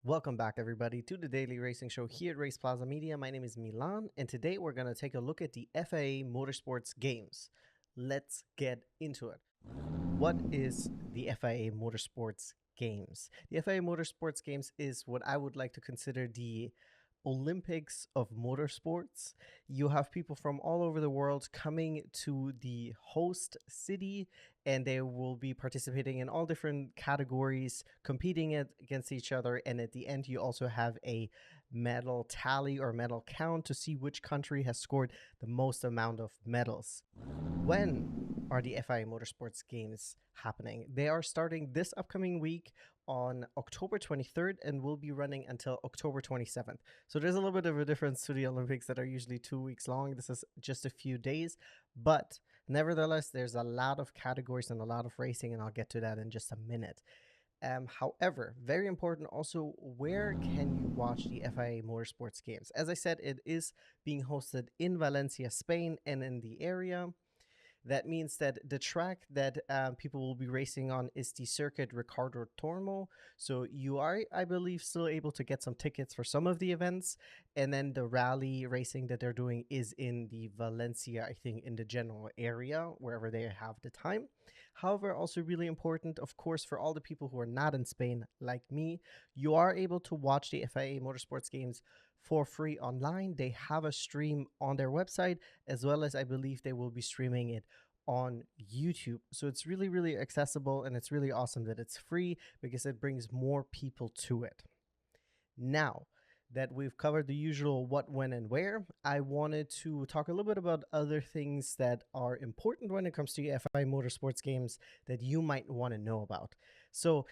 Welcome back, everybody, to the Daily Racing Show here at RacePlazaMedia. My name is Milan, and today we're going to take a look at the FIA Motorsports Games. Let's get into it. What is the FIA Motorsports Games? The FIA Motorsports Games is what I would like to consider the Olympics of motorsports. You have people from all over the world coming to the host city, and they will be participating in all different categories, competing against each other. And at the end, you also have a medal tally or medal count to see which country has scored the most amount of medals. When are the FIA Motorsports Games happening? They are starting this upcoming week on October 23rd and will be running until October 27th. So there's a little bit of a difference to the Olympics that are usually 2 weeks long. This is just a few days, but nevertheless, there's a lot of categories and a lot of racing, and I'll get to that in just a minute. However, very important also, where can you watch the FIA Motorsports Games? As I said, it is being hosted in Valencia, Spain, and in the area. That means that the track that people will be racing on is the Circuit Ricardo Tormo. So you are, I believe, still able to get some tickets for some of the events. And then the rally racing that they're doing is in the Valencia, I think, in the general area, wherever they have the time. However, also really important, of course, for all the people who are not in Spain, like me, you are able to watch the FIA Motorsports Games for free online. They have a stream on their website, as well as I believe they will be streaming it on YouTube. So it's really, really accessible, and it's really awesome that it's free because it brings more people to it. Now that we've covered the usual what, when, and where, I wanted to talk a little bit about other things that are important when it comes to FIA Motorsports Games that you might want to know about. So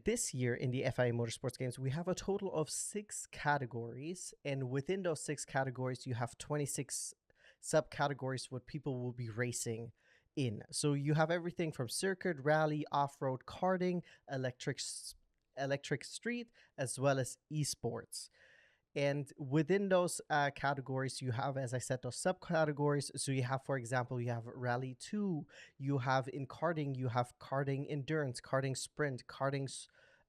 this year in the FIA Motorsports Games, we have a total of 6 categories, and within those 6 categories, you have 26 subcategories what people will be racing in. So you have everything from circuit, rally, off-road, karting, electric street, as well as esports. And within those categories, you have, as I said, those subcategories. So you have, for example, you have Rally 2, you have in karting, you have karting endurance, karting sprint, karting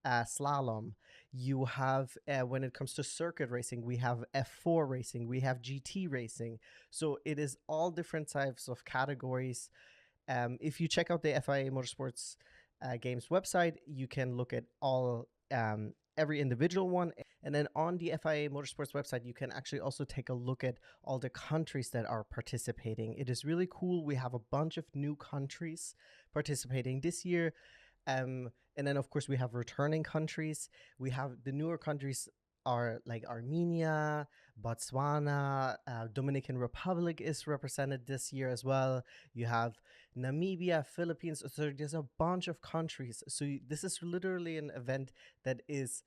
slalom. You have, when it comes to circuit racing, we have F4 racing, we have GT racing. So it is all different types of categories. If you check out the FIA Motorsports Games website, you can look at all every individual one. And then on the FIA Motorsports website, you can actually also take a look at all the countries that are participating. It is really cool. We have a bunch of new countries participating this year. And then, of course, we have returning countries. We have the newer countries are like Armenia, Botswana, Dominican Republic is represented this year as well. You have Namibia, Philippines. So there's a bunch of countries. So this is literally an event that is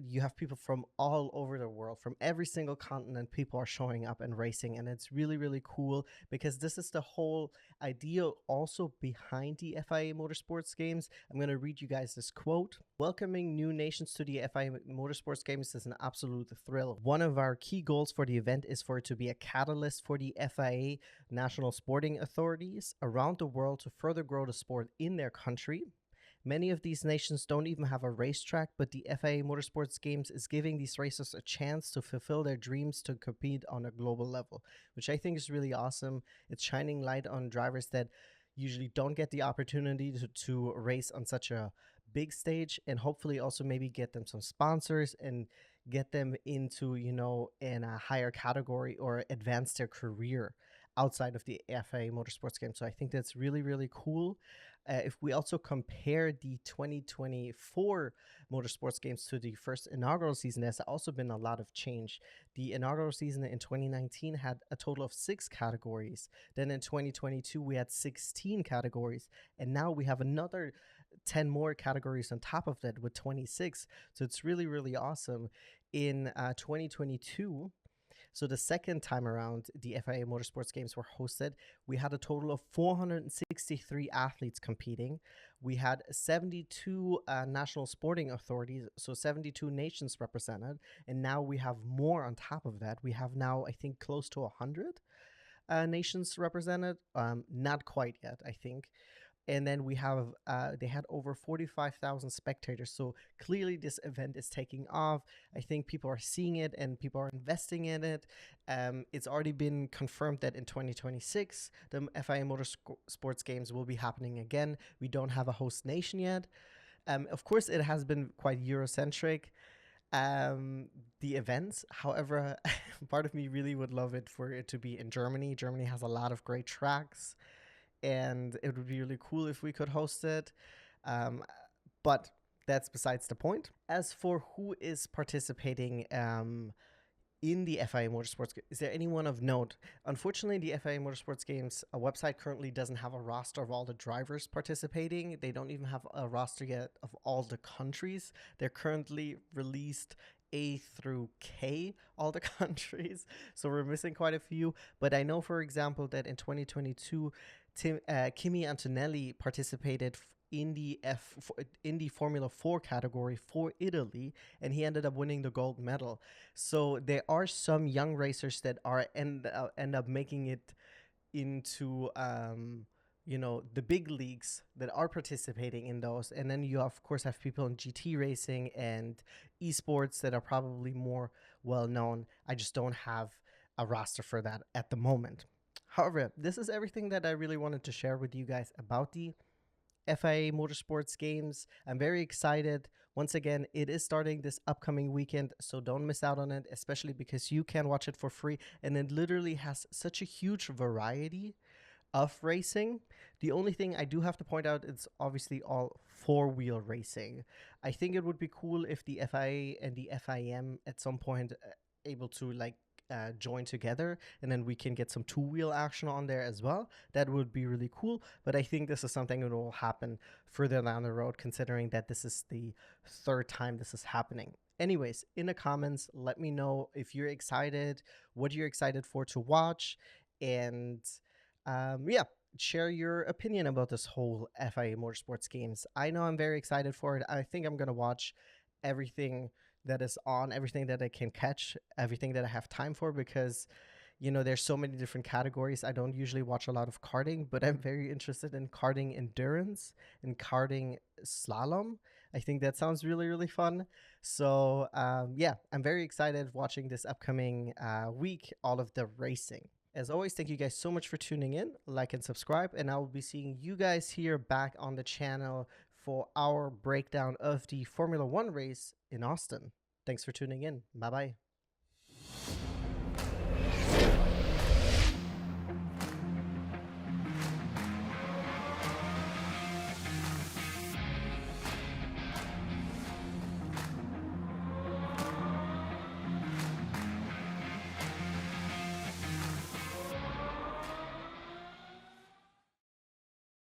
you have people from all over the world, from every single continent. People are showing up and racing, and it's really, really cool because this is the whole idea also behind the FIA Motorsports Games. I'm going to read you guys this quote. Welcoming new nations to the FIA Motorsports Games is an absolute thrill. One of our key goals for the event is for it to be a catalyst for the FIA national sporting authorities around the world to further grow the sport in their country. Many of these nations don't even have a racetrack, but the FIA Motorsports Games is giving these racers a chance to fulfill their dreams to compete on a global level, which I think is really awesome. It's shining light on drivers that usually don't get the opportunity to race on such a big stage, and hopefully also maybe get them some sponsors and get them into, in a higher category or advance their career outside of the FIA Motorsports Game. So I think that's really, really cool. If we also compare the 2024 Motorsports Games to the first inaugural season, there's also been a lot of change. The inaugural season in 2019 had a total of 6 categories. Then in 2022, we had 16 categories. And now we have another 10 more categories on top of that with 26. So it's really, really awesome. In 2022, so the second time around the FIA Motorsports Games were hosted, we had a total of 463 athletes competing. We had 72 national sporting authorities, so 72 nations represented. And now we have more on top of that. We have now, I think, close to 100 nations represented. Not quite yet, I think. And then we have they had over 45,000 spectators. So clearly this event is taking off. I think people are seeing it and people are investing in it. It's already been confirmed that in 2026 the FIA Motorsports Games will be happening again. We don't have a host nation yet. Of course, it has been quite Eurocentric, the events. However, part of me really would love it for it to be in Germany. Germany has a lot of great tracks, and it would be really cool if we could host it. But that's besides the point. As for who is participating in the FIA Motorsports, is there anyone of note? Unfortunately, the FIA Motorsports Games website currently doesn't have a roster of all the drivers participating. They don't even have a roster yet of all the countries. They're currently released A through K, all the countries. So we're missing quite a few. But I know, for example, that in 2022, Kimi Antonelli participated in the Formula 4 category for Italy, and he ended up winning the gold medal. So there are some young racers that are end up making it into the big leagues that are participating in those. And then you of course have people in GT racing and esports that are probably more well known. I just don't have a roster for that at the moment. However, this is everything that I really wanted to share with you guys about the FIA Motorsports Games. I'm very excited. Once again, it is starting this upcoming weekend, so don't miss out on it, especially because you can watch it for free, and it literally has such a huge variety of racing. The only thing I do have to point out is obviously all four-wheel racing. I think it would be cool if the FIA and the FIM at some point able to join together, and then we can get some two-wheel action on there as well. That would be really cool, but I think this is something that will happen further down the road, considering that this is the third time this is happening. Anyways, in the comments, let me know if you're excited, what you're excited for to watch, and share your opinion about this whole FIA Motorsports Games. I know I'm very excited for it. I think I'm going to watch everything that is on, everything that I can catch, everything that I have time for, because there's so many different categories. I don't usually watch a lot of karting, but I'm very interested in karting endurance and karting slalom. I think that sounds really, really fun. So I'm very excited watching this upcoming week, all of the racing. As always, thank you guys so much for tuning in. Like and subscribe, and I will be seeing you guys here back on the channel for our breakdown of the Formula One race in Austin. Thanks for tuning in. Bye-bye.